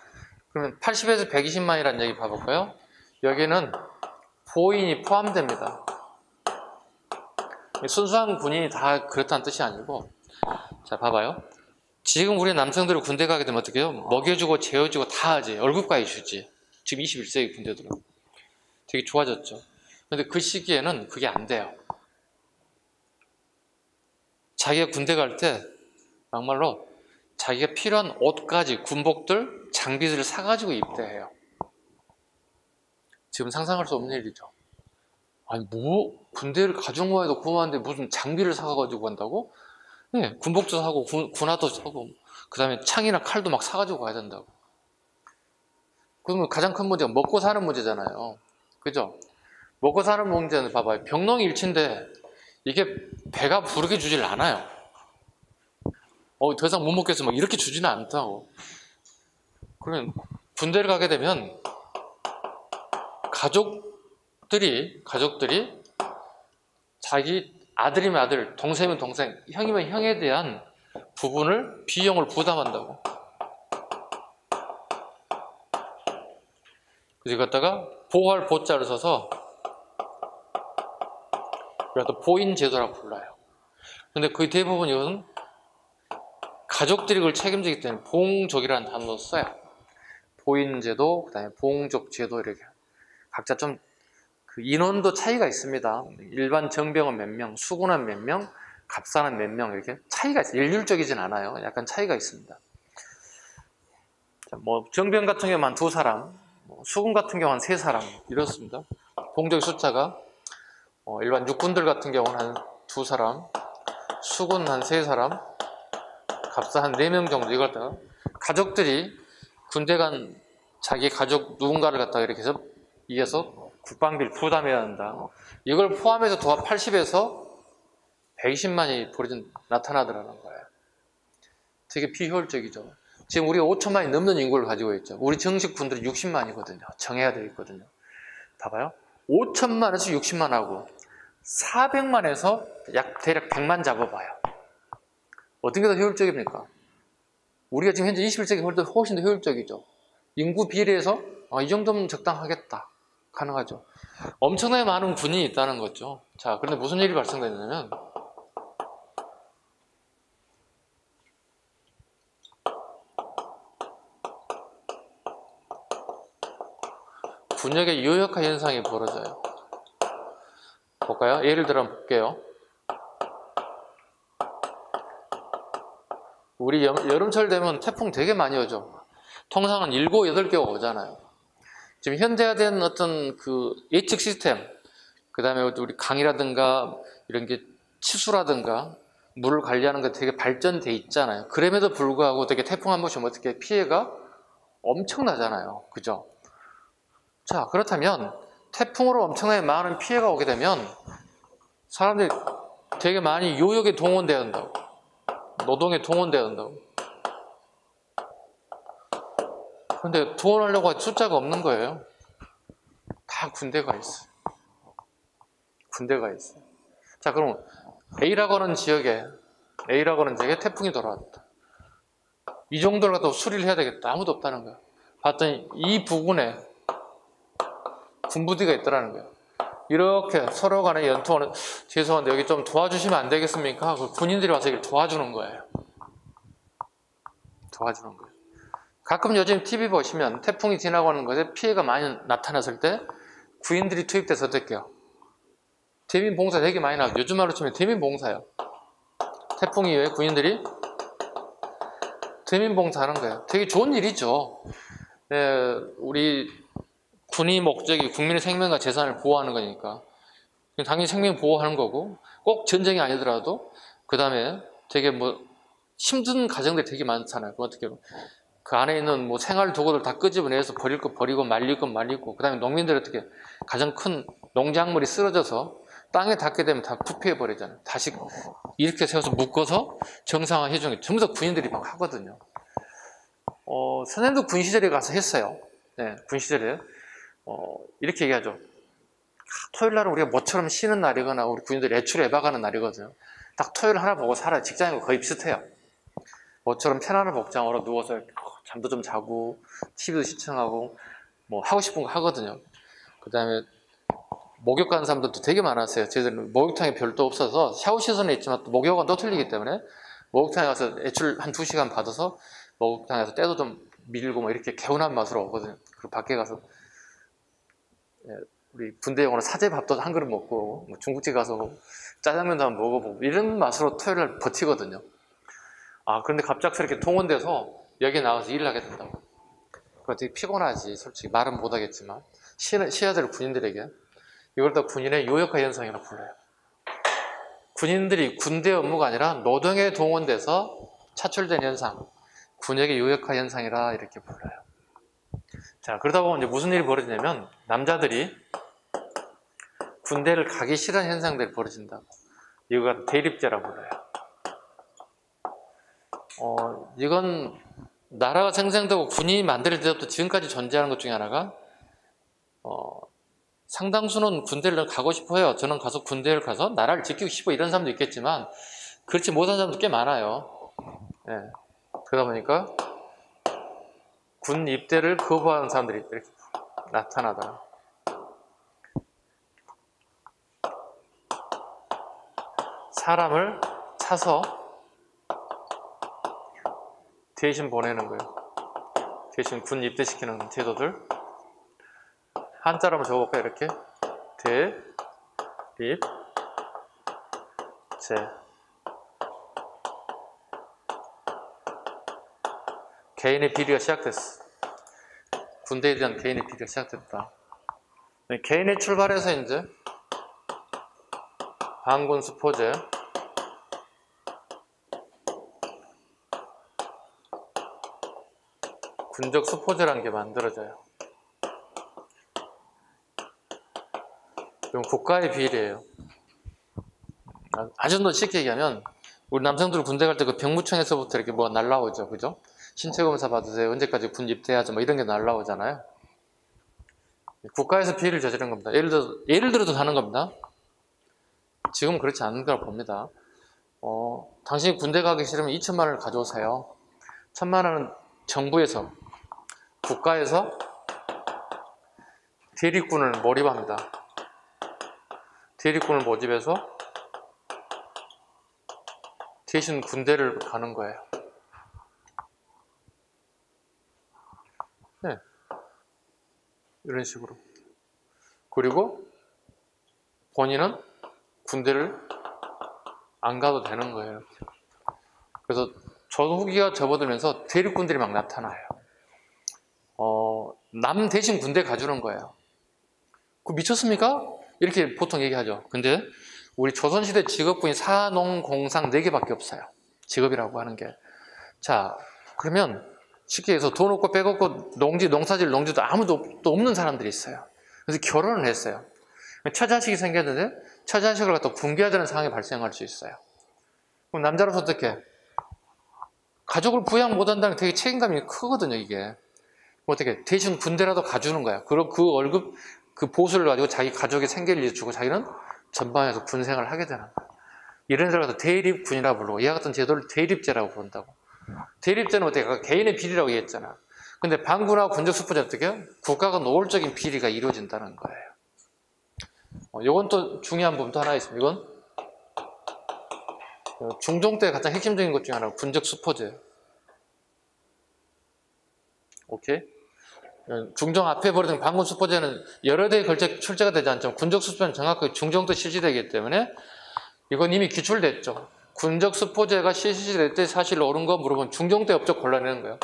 그러면 80에서 120만이라는 얘기 봐볼까요? 여기는 보인이 포함됩니다. 순수한 군인이 다 그렇다는 뜻이 아니고, 자 봐봐요. 지금 우리 남성들이 군대 가게 되면 어떻게 해요? 먹여주고 재워주고 다 하지. 월급까지 주지. 지금 21세기 군대들은 되게 좋아졌죠. 근데 그 시기에는 그게 안 돼요. 자기가 군대 갈 때 막말로 자기가 필요한 옷까지, 군복들, 장비들을 사가지고 입대해요. 지금 상상할 수 없는 일이죠. 아니 뭐 군대를 가지고 가도 고마운데 무슨 장비를 사가지고 간다고? 네, 군복도 사고 군화도 사고 그 다음에 창이나 칼도 막 사가지고 가야 된다고. 그러면 가장 큰 문제가 먹고 사는 문제잖아요. 그죠? 먹고 사는 문제는 봐봐요. 병농일치인데 이게 배가 부르게 주질 않아요. 더 이상 못 먹겠어 막 이렇게 주지는 않다고. 그러면 군대를 가게 되면 가족들이 자기 아들이면 아들, 동생이면 동생, 형이면 형에 대한 부분을 비용을 부담한다고. 그래서 갖다가 보호할 보자를 써서 그래서 보인제도라고 불러요. 근데 거의 대부분 이것은 가족들이 그걸 책임지기 때문에 보응족이라는 단어도 써요. 보인제도, 그 다음에 보응족제도 이렇게 각자 좀 그 인원도 차이가 있습니다. 일반 정병은 몇 명, 수군은 몇 명, 갑사는 몇 명 이렇게 차이가 있어요. 일률적이진 않아요. 약간 차이가 있습니다. 자, 뭐 정병 같은 경우는 한 2사람, 수군 같은 경우는 3사람 이렇습니다. 보응족의 숫자가 일반 육군들 같은 경우는 한 2사람, 수군 한 3사람, 갑사 한 4명 정도. 이걸 갖다가 가족들이 군대 간 자기 가족 누군가를 갖다가 이렇게 해서 이어서 국방비를 부담해야 한다. 이걸 포함해서 도합 80에서 120만이 나타나더라는 거예요. 되게 비효율적이죠. 지금 우리가 5천만이 넘는 인구를 가지고 있죠. 우리 정식 군들이 60만이거든요. 정해야 되어 있거든요. 봐봐요. 5천만에서 60만하고 400만에서 대략 100만 잡아봐요. 어떤 게 더 효율적입니까? 우리가 지금 현재 21세기 훨씬 더 효율적이죠. 인구 비례해서 이 정도면 적당하겠다. 가능하죠. 엄청나게 많은 군인이 있다는 거죠. 자, 그런데 무슨 일이 발생되냐면 군역의 유효화 현상이 벌어져요. 볼까요? 예를 들어 볼게요. 우리 여름철 되면 태풍 되게 많이 오죠. 통상은 7, 8개가 오잖아요. 지금 현대화된 어떤 그 예측 시스템, 그 다음에 우리 강이라든가 이런 게 치수라든가 물을 관리하는 게 되게 발전돼 있잖아요. 그럼에도 불구하고 되게 태풍 한 번씩 오면 어떻게 피해가 엄청나잖아요. 그죠? 자, 그렇다면 태풍으로 엄청나게 많은 피해가 오게 되면 사람들이 되게 많이 요역에 동원돼야 한다고. 노동에 동원돼야 한다고. 근데 동원하려고 숫자가 없는 거예요. 다 군대가 있어요. 군대가 있어요. 자, 그럼 A라고 하는 지역에 태풍이 돌아왔다. 이 정도를 갖다 수리를 해야 되겠다. 아무도 없다는 거야. 봤더니 이 부근에 군부대가 있더라는 거예요. 이렇게 서로 간에 연통하는, 죄송한데 여기 좀 도와주시면 안 되겠습니까? 군인들이 와서 이걸 도와주는 거예요. 도와주는 거예요. 가끔 요즘 TV 보시면 태풍이 지나가는 것에 피해가 많이 나타났을 때 군인들이 투입돼서 어떨게요? 대민봉사 되게 많이 나와요. 요즘 말로 치면 대민봉사예요. 태풍 이후에 군인들이 대민봉사하는 거예요. 되게 좋은 일이죠. 우리 군이 목적이 국민의 생명과 재산을 보호하는 거니까 당연히 생명 보호하는 거고, 꼭 전쟁이 아니더라도 그 다음에 되게 뭐 힘든 가정들이 되게 많잖아요. 어떻게 그 안에 있는 뭐 생활 도구들 다 끄집어내서 버릴 거 버리고 말릴 건 말리고, 그 다음에 농민들이 어떻게 가장 큰 농작물이 쓰러져서 땅에 닿게 되면 다 부패해 버리잖아요. 다시 이렇게 세워서 묶어서 정상화 해주는 게 전부 다 군인들이 막 하거든요. 선생님도 군 시절에 가서 했어요. 네, 군 시절에 이렇게 얘기하죠. 토요일 날은 우리가 모처럼 쉬는 날이거나 우리 군인들이 애출 애박하는 날이거든요. 딱 토요일 하나 보고 살아요. 직장인과 거의 비슷해요. 모처럼 편안한 복장으로 누워서 잠도 좀 자고 TV도 시청하고 뭐 하고 싶은 거 하거든요. 그 다음에 목욕 가는 사람들도 되게 많았어요. 저희들은 목욕탕이 별도 없어서 샤워 시설은 있지만 또 목욕은 또 틀리기 때문에 목욕탕에 가서 애출 한 2시간 받아서 목욕탕에서 때도 좀 밀고 뭐 이렇게 개운한 맛으로 오거든요. 그리고 밖에 가서 우리 군대 용어로 사제밥도 한 그릇 먹고 뭐 중국집 가서 짜장면도 한번 먹어보고 이런 맛으로 토요일날 버티거든요. 그런데 갑작스럽게 동원돼서 여기 나가서 일을 하게 된다고. 그거 되게 피곤하지. 솔직히 말은 못하겠지만 시해야 될 군인들에게 이걸 다 군인의 요역화 현상이라고 불러요. 군인들이 군대 업무가 아니라 노동에 동원돼서 차출된 현상, 군역의 요역화 현상이라 이렇게 불러요. 자, 그러다 보면 이제 무슨 일이 벌어지냐면 남자들이 군대를 가기 싫은 현상들이 벌어진다고. 이거가 대립제라고 불러요. 이건 나라가 생성되고 군인이 만들어질 때부터 지금까지 존재하는 것 중에 하나가 상당수는 군대를 가고 싶어 해요. 저는 가서 군대를 가서 나라를 지키고 싶어 이런 사람도 있겠지만 그렇지 못한 사람도 꽤 많아요. 네. 그러다 보니까 군 입대를 거부하는 사람들이 이렇게 나타나더라. 사람을 차서 대신 보내는 거예요. 대신 군 입대시키는 제도들. 한자로 한번 적어볼까요? 이렇게 대립제. 개인의 비리가 시작됐어. 군대에 대한 개인의 비리가 시작됐다. 개인의 출발에서 이제 반군 수포제, 군적 수포제라는 게 만들어져요. 이건 국가의 비리예요. 아주 더 쉽게 얘기하면 우리 남성들 군대 갈 때 그 병무청에서부터 이렇게 뭐가 날라오죠, 그죠? 신체 검사 받으세요. 언제까지 군 입대하죠? 뭐 이런 게 날라오잖아요. 국가에서 비리를 저지른 겁니다. 예를 들어도 하는 겁니다. 지금은 그렇지 않은 걸 봅니다. 당신이 군대 가기 싫으면 2천만 원을 가져오세요. 1,000만 원은 정부에서, 국가에서 대립군을 모집합니다. 대립군을 모집해서 대신 군대를 가는 거예요. 네. 이런 식으로. 그리고 본인은 군대를 안 가도 되는 거예요. 이렇게. 그래서 전후기가 접어들면서 대립군들이 막 나타나요. 남 대신 군대 가주는 거예요. 그 미쳤습니까? 이렇게 보통 얘기하죠. 근데 우리 조선시대 직업군이 사농공상 4개밖에 없어요. 직업이라고 하는 게. 자, 그러면 쉽게 해서 돈 없고 빼먹고 농사질 농지도 아무도 없는 사람들이 있어요. 그래서 결혼을 했어요. 처자식이 생겼는데 처자식을 갖다 굶겨야 되는 상황이 발생할 수 있어요. 그럼 남자로서 어떻게? 가족을 부양 못한다는 게 되게 책임감이 크거든요, 이게. 어떻게? 대신 군대라도 가주는 거야. 그리고 그 월급, 그 보수를 가지고 자기 가족이 생계를 이어주고 자기는 전방에서 군 생활을 하게 되는 거야. 이런 데를 갖다 대립군이라고 부르고 이와 같은 제도를 대립제라고 부른다고. 대립제는 어떻게? 개인의 비리라고 얘기했잖아. 근데 반군하고 군적 수포제는 어떻게? 국가가 노골적인 비리가 이루어진다는 거예요. 이건 또 중요한 부분도 하나 있습니다. 이건 중종 때 가장 핵심적인 것 중에 하나가 군적 수포제. 오케이? 중종 앞에 벌어진 반군 수포제는 여러 대에 걸쳐 출제가 되지 않지만 군적 수포제는 정확하게 중종 때 실시되기 때문에 이건 이미 기출됐죠. 군적 수포제가 실시될 때 사실 옳은 거 물어보면 중종 때 업적 골라내는 거예요.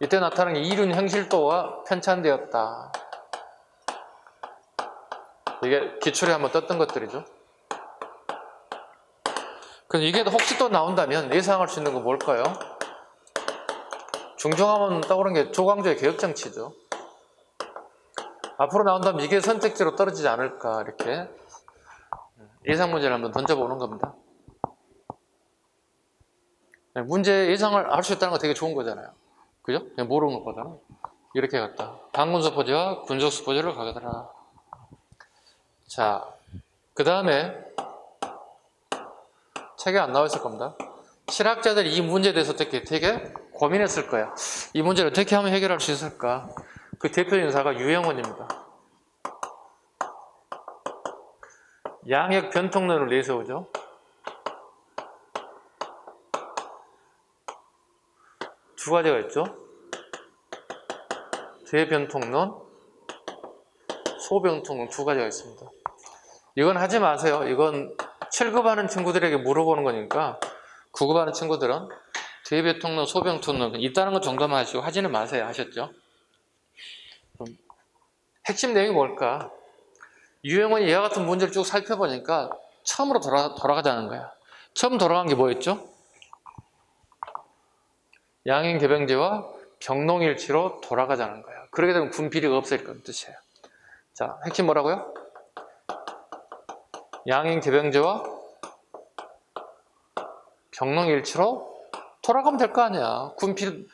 이때 나타나는 이륜 형실도와 편찬되었다. 이게 기출에 한번 떴던 것들이죠. 그럼 이게 혹시 또 나온다면 예상할 수 있는 건 뭘까요? 중종하면 떠오르는 게 조광조의 개혁정치죠. 앞으로 나온다면 이게 선택지로 떨어지지 않을까, 이렇게 예상 문제를 한번 던져보는 겁니다. 문제 예상을 알 수 있다는 거 되게 좋은 거잖아요. 그죠? 그냥 모르는 것보다는. 이렇게 갔다. 반군소포지와 군속소포지를 가더라. 자, 그 다음에 책에 안 나와 있을 겁니다. 실학자들이 이 문제에 대해서 되게 고민했을 거야. 이 문제를 어떻게 하면 해결할 수 있을까? 그 대표 인사가 유영원입니다. 양역 변통론을 내세우죠. 두 가지가 있죠. 대변통론, 소변통론 두 가지가 있습니다. 이건 하지 마세요. 이건 7급 하는 친구들에게 물어보는 거니까 9급 하는 친구들은 대변통론, 소변통론 있다는 것 정도만 하시고 하지는 마세요. 하셨죠? 그럼 핵심 내용이 뭘까? 유영원이 이와 같은 문제를 쭉 살펴보니까 처음으로 돌아가자는 거야. 처음 돌아간 게 뭐였죠? 양인개병제와 병농일치로 돌아가자는 거야. 그렇게 되면 군비리가 없어질 거란 뜻이에요. 자, 핵심 뭐라고요? 양인개병제와 병농일치로 돌아가면 될 거 아니야. 군비리,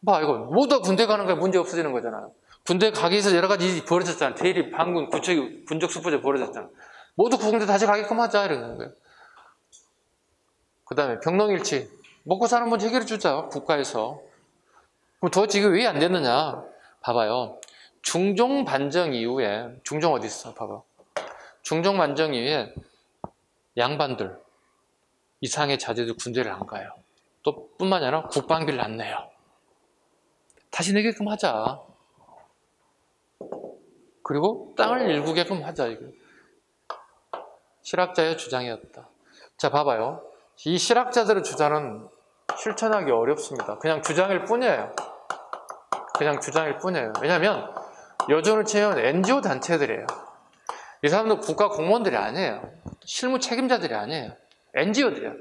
봐, 이거 모두 군대 가는 거야. 문제 없어지는 거잖아요. 군대 가기 위해서 여러 가지 일이 벌어졌잖아. 대립, 반군, 구척이, 군적수포제 벌어졌잖아. 모두 군대 다시 가게끔 하자. 이러는 거예요. 그 다음에 병농일치. 먹고 사는 문제 해결해 주자. 국가에서. 그럼 도대체 이게 왜 안 됐느냐? 봐봐요. 중종 반정 이후에, 중종 어디 있어? 봐봐. 중종 반정 이후에 양반들, 이상의 자제들 군대를 안 가요. 또 뿐만이 아니라 국방비를 안 내요. 다시 내게끔 하자. 그리고 땅을 일구게끔 하자. 이게 실학자의 주장이었다. 자, 봐봐요. 이 실학자들의 주장은 실천하기 어렵습니다. 그냥 주장일 뿐이에요. 그냥 주장일 뿐이에요. 왜냐하면 여론을 채운 NGO 단체들이에요. 이 사람들 국가 공무원들이 아니에요. 실무 책임자들이 아니에요. NGO들이에요.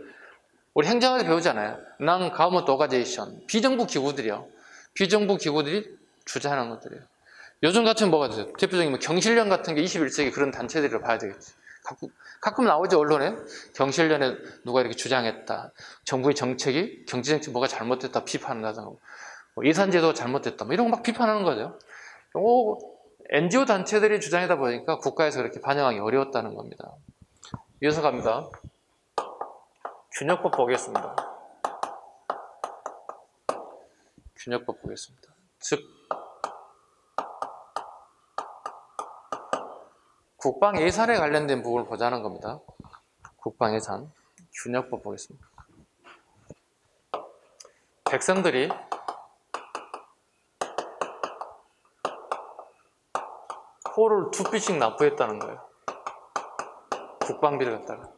우리 행정학에서 배우잖아요. Non-Government Organization. 비정부 기구들이요. 비정부 기구들이 주장하는 것들이에요. 요즘 같은 뭐가 되죠? 대표적인 뭐 경실련 같은 게 21세기 그런 단체들을 봐야 되겠지. 가끔 나오죠, 언론에. 경실련에 누가 이렇게 주장했다. 정부의 정책이, 경제정책 뭐가 잘못됐다 비판한다든가. 뭐 예산제도가 잘못됐다. 뭐 이런 거 막 비판하는 거죠. NGO 단체들이 주장하다 보니까 국가에서 그렇게 반영하기 어려웠다는 겁니다. 이어서 갑니다. 균역법 보겠습니다. 균역법 보겠습니다. 즉, 국방 예산에 관련된 부분을 보자는 겁니다. 국방 예산, 균역법 보겠습니다. 백성들이 포를 2피씩 납부했다는 거예요. 국방비를 갖다가.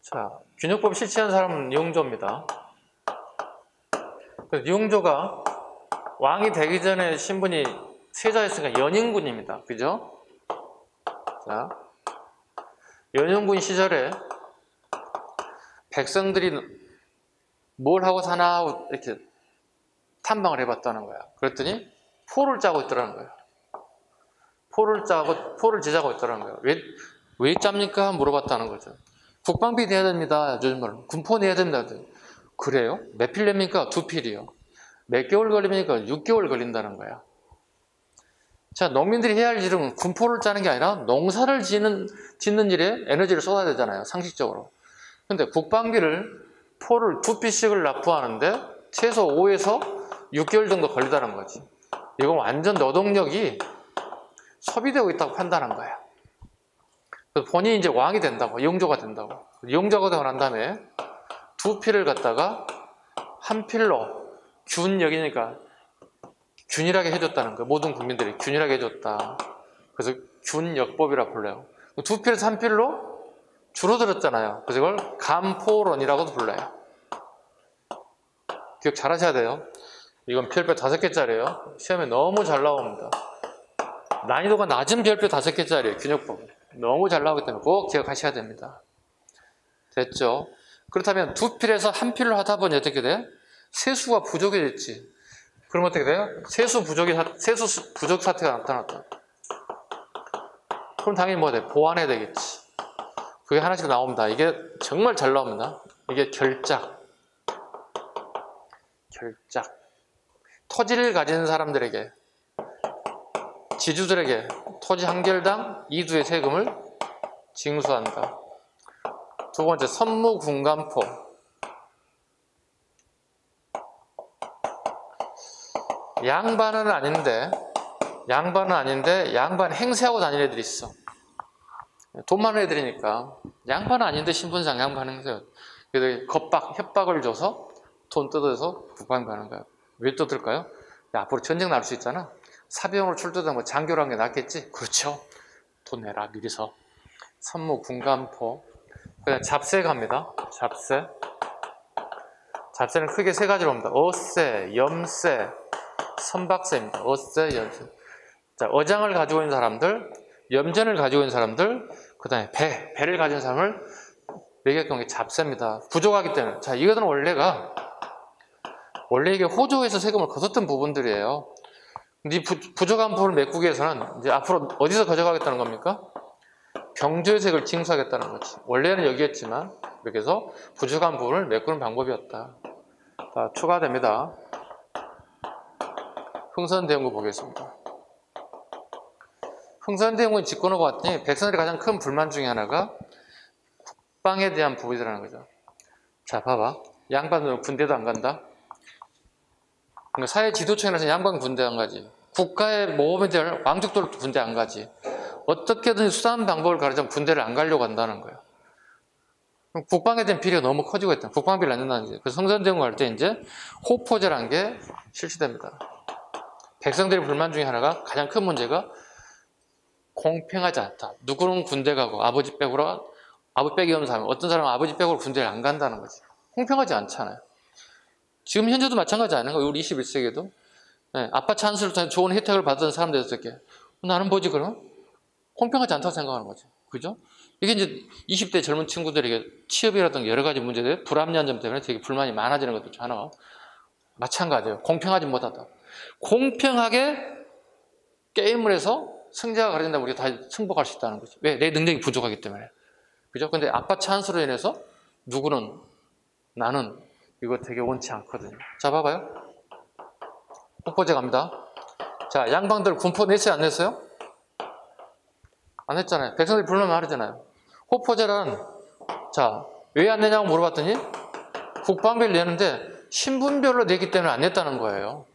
자, 균역법 실시한 사람은 이용조입니다. 이용조가 왕이 되기 전에 신분이 세자였으니까 연인군입니다. 그죠? 자, 연인군 시절에 백성들이 뭘 하고 사나 하고 이렇게 탐방을 해봤다는 거야. 그랬더니 포를 짜고 있더라는 거예요. 포를 제작하고 있더라는 거예요. 왜 짭니까? 물어봤다는 거죠. 국방비 내야 됩니다. 요즘 말로. 군포 내야 됩니다. 그래요? 몇 필 냅니까? 2필이요. 몇 개월 걸립니까? 6개월 걸린다는 거야. 자, 농민들이 해야 할 일은 군포를 짜는 게 아니라 농사를 짓는 일에 에너지를 쏟아야 되잖아요. 상식적으로. 근데 국방비를 포를 2필씩을 납부하는데 최소 5에서 6개월 정도 걸리다는 거지. 이건 완전 노동력이 소비되고 있다고 판단한 거야. 그래서 본인이 이제 왕이 된다고, 이용조가 된다고. 이용조가 되고 난 다음에 2필을 갖다가 한 필로 균역이니까 균일하게 해줬다는 거예요. 모든 국민들이 균일하게 해줬다. 그래서 균역법이라 불러요. 2필에서 1필로 줄어들었잖아요. 그래서 이걸 감포론이라고도 불러요. 기억 잘 하셔야 돼요. 이건 별표 5개짜리예요. 시험에 너무 잘 나옵니다. 난이도가 낮은 별표 5개짜리예요. 균역법. 너무 잘 나오기 때문에 꼭 기억하셔야 됩니다. 됐죠? 그렇다면 두 필에서 한 필을 하다 보니 어떻게 돼? 세수가 부족해졌지. 그럼 어떻게 돼요? 세수 부족 사태가 나타났다. 그럼 당연히 뭐가 돼? 보완해야 되겠지. 그게 하나씩 나옵니다. 이게 정말 잘 나옵니다. 이게 결작. 토지를 가진 사람들에게, 지주들에게 토지 한 결당 2두의 세금을 징수한다. 두 번째, 선무군간포. 양반은 아닌데 양반 행세하고 다니는 애들이 있어. 돈 많은 애들이니까 양반은 아닌데 신분상 양반 행세. 그래서 협박을 줘서 돈 뜯어서 북방 가는 거야. 왜 뜯을까요? 야, 앞으로 전쟁 날 수 있잖아. 사병으로 출두하면 뭐 장교로 한 게 낫겠지? 그렇죠. 돈 내라 미리서. 선무군간포. 그다음 잡세 갑니다. 잡세는 크게 세 가지로 봅니다. 어세, 염세, 선박세입니다. 어세, 염세. 자, 어장을 가지고 있는 사람들, 염전을 가지고 있는 사람들, 그 다음에 배를 가진 사람을 매겼던 게 잡세입니다. 부족하기 때문에. 자, 이것은 원래 이게 호조에서 세금을 거뒀던 부분들이에요. 근데 이 부족한 부분을 메꾸기 위해서는 이제 앞으로 어디서 가져가겠다는 겁니까? 병조세금을 징수하겠다는 거지. 원래는 여기였지만 이렇게 해서 부족한 부분을 메꾸는 방법이었다. 자, 추가됩니다. 흥선대원군 보겠습니다. 흥선대원군이 집권을 봤더니 백성들이 가장 큰 불만 중에 하나가 국방에 대한 부분이라는 거죠. 자, 봐봐. 양반들은 군대도 안 간다. 그러니까 사회 지도층에서 양반 군대 안 가지. 국가의 모험에 대한 왕족들도 군대 안 가지. 어떻게든 수단 방법을 가르치면 군대를 안 가려고 한다는 거예요. 국방에 대한 비리가 너무 커지고 있다. 국방비를 안 낸다는 거지. 그래서 흥선대원군 할 때 이제 호포제라는 게 실시됩니다. 백성들의 불만 중에 하나가 가장 큰 문제가 공평하지 않다. 누구는 군대 가고 아버지 빼기 없는 사람, 어떤 사람은 아버지 빼고 군대를 안 간다는 거지. 공평하지 않잖아요. 지금 현재도 마찬가지 아닌가요? 우리 21세기에도 네, 아빠 찬스를 통해 좋은 혜택을 받은 사람들이 어떻게 나는 뭐지 그럼? 공평하지 않다고 생각하는 거죠. 그죠? 이게 이제 20대 젊은 친구들에게 취업이라든가 여러 가지 문제들, 불합리한 점 때문에 되게 불만이 많아지는 것도 하나가 마찬가지예요. 공평하지 못하다. 공평하게 게임을 해서 승자가 가려진다면 우리가 다 승복할 수 있다는 거죠. 왜? 내 능력이 부족하기 때문에. 그죠? 근데 아빠 찬스로 인해서 나는 이거 되게 원치 않거든요. 자, 봐봐요. 호포제 갑니다. 자, 양반들 군포 냈어요? 안 냈어요? 안 했잖아요. 백성들이 불만 많으잖아요. 호포제란, 자, 왜 안 내냐고 물어봤더니 국방비를 내는데 신분별로 내기 때문에 안 냈다는 거예요.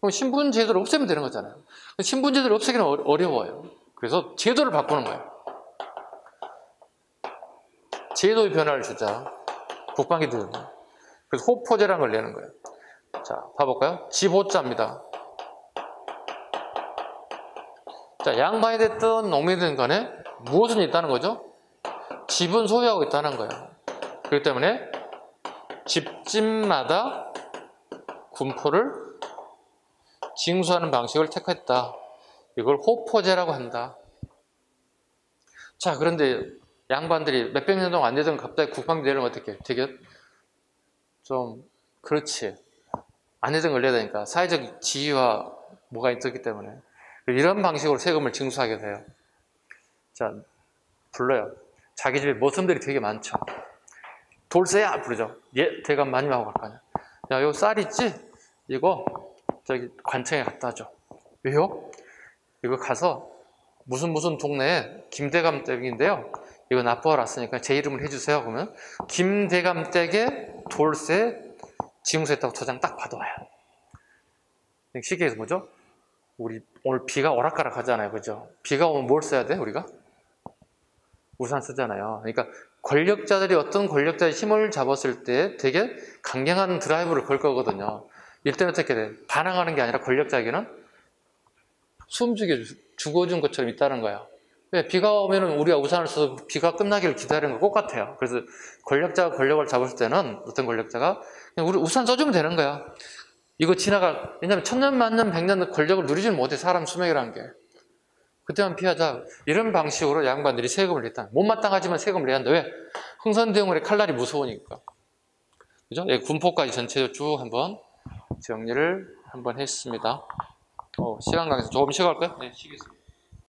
그럼 신분 제도를 없애면 되는 거잖아요. 신분 제도를 없애기는 어려워요. 그래서 제도를 바꾸는 거예요. 제도의 변화를 주자. 국방비 들고. 그래서 호포제라는 걸 내는 거예요. 자, 봐볼까요? 집호자입니다. 자, 양반이 됐든 농민이 됐든 간에 무엇은 있다는 거죠? 집은 소유하고 있다는 거예요. 그렇기 때문에 집집마다 군포를 징수하는 방식을 택했다. 이걸 호포제라고 한다. 자, 그런데 양반들이 몇백 년 동안 안 되던 갑자기 국방비 내려면 어떻게? 되게 좀 그렇지. 안 되던 걸 내야 되니까 사회적 지위와 뭐가 있었기 때문에 이런 방식으로 세금을 징수하게 돼요. 자, 불러요. 자기 집에 모섬들이 되게 많죠. 돌쇠야 부르죠. 예, 대감 많이 하고 갈 거 아니야. 야, 요 쌀 있지? 이거 저기 관청에 갖다 줘. 왜요? 이거 가서 무슨 동네에 김대감 댁인데요. 이거 납부하러 왔으니까 제 이름을 해주세요. 그러면 김대감 댁에 돌쇠 징수했다고 저장 딱 받아와요. 쉽게 해서 뭐죠? 우리 오늘 비가 오락가락 하잖아요. 그죠? 비가 오면 뭘 써야 돼? 우리가? 우산 쓰잖아요. 그러니까 권력자들이 어떤 권력자의 힘을 잡았을 때 되게 강경한 드라이브를 걸 거거든요. 이때는 어떻게 돼? 반항하는 게 아니라 권력자에게는 숨죽여 죽어준 것처럼 있다는 거예요. 왜? 비가 오면 우리가 우산을 써서 비가 끝나기를 기다리는 거 똑같아요. 그래서 권력자가 권력을 잡았을 때는 어떤 권력자가 그냥 우리 우산 써주면 되는 거야. 이거 지나가. 왜냐하면 천년, 만년, 백년 권력을 누리지는 못해. 사람 수명이라는 게. 그때만 피하자. 이런 방식으로 양반들이 세금을 냈다. 못마땅하지만 세금을 내야 한다. 왜? 흥선대원군의 칼날이 무서우니까. 그죠? 예, 군포까지 전체적으로 쭉 한번 정리를 한번 했습니다. 시간 관계에서 조금 쉬어갈까요? 네, 쉬겠습니다.